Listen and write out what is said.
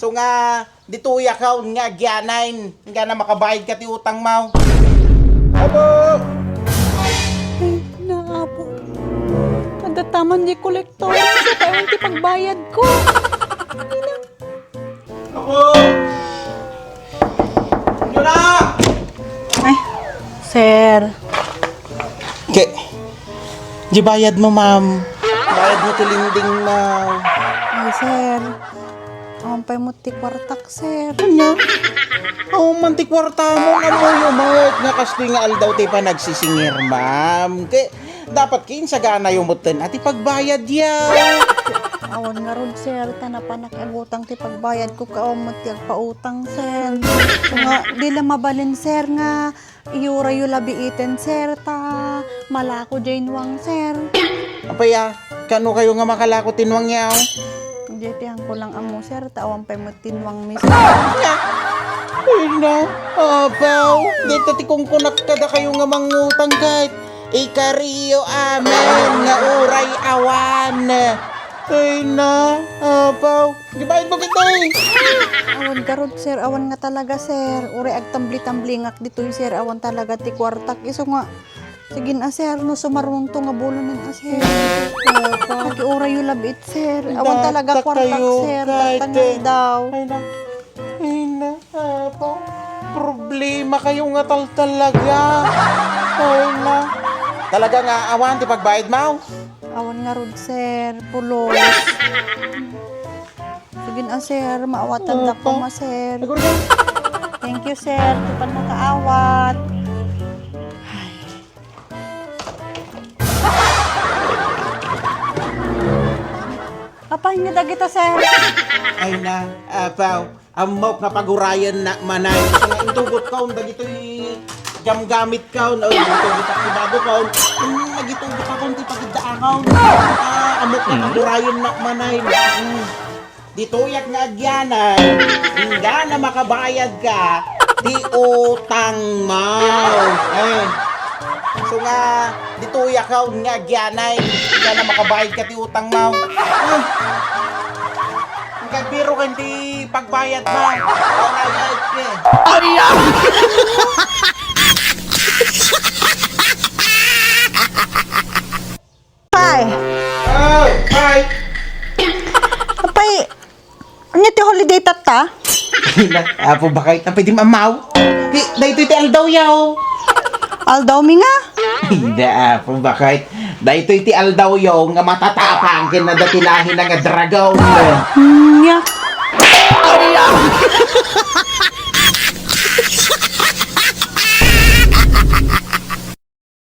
So nga, dituya ka nga gyanain. Nga na makabayad ka ti utang mo. Abo! Ay, naabo. Kada taman di kolektor sa tayo ti pagbayad ko. Abo! Yun na! Ay, sir. Di bayad mo, ma'am. Bayad mo tilinding, ma'am. Ay, sir. Ampay mo ti kwartak, sir. Kanya? Oh, manti kwarta mo nga mo yung nga kasi nga aldaw ti pa nagsisingir, ma'am. Dapat kinsagana yung mutin at ipagbayad yan. Awan nga ron, sir. Tanapanak ang utang ti pagbayad ko kaon mo ti agpautang, sir. So nga, di lang mabalin, sir, nga iura yu labi iten, sir, ta malako jainwang, sir. Apaya, kano kayo nga makalako tinwang yaw? Jetihan ko lang amo, sir, ta awan pay mo tinwang, miss. Ay na, abaw. Dito ti kung kunak kada kayo nga mangutang kahit ikariyo amen nga uray awan. Ay na, abaw. Di bayad mo kitay? Awan garod, sir. Awan nga talaga, sir. Uri agtambli-tamblingak dito'y, sir. Awan talaga ti kwartak. Iso nga, sige na, sir. No, sumarunong to nga bulunan na, sir. Kaki ura yung labit, sir. Awan talaga kwartak, sir. Tatangal daw. Ay na, abaw. Problema kayo nga talaga. Ay na. Talaga nga awan ti pagbayad mo? Awan nga rod, sir. Pulos. Sige na, sir. Maawatan na ko, ma, sir. Thank you, sir. Di pa nakaawat. Apahin niya dagita, sir. Ay na, abaw. Amok na pagurayan na manay. Sa intugot ka, dagito'y gamgamit ka. Ay, intugot ako bago ka. Nagitugot ako, di pagidaan ka. Amok na pagurayan na manay. Dito yak nga agyanan. Hindi na makabayad ka. Di utang mo. Ay. So nga, dito yak ka nga agyanay. Hindi na makabayad ka ti utang mo. Kagbiro ka hindi pagbayad mo. Pagbayad ka. Ayan! Hi! Oh, hi! Apay, ano ti holiday tata? Apo ba kayo? Pwede mamaw? Dahito iti aldaw yaw. Aldaw mi nga. Hindi, apo ba kayo? Dahito iti aldaw yaw nga matatapang kinadatilahin nga dragaw. Yeah.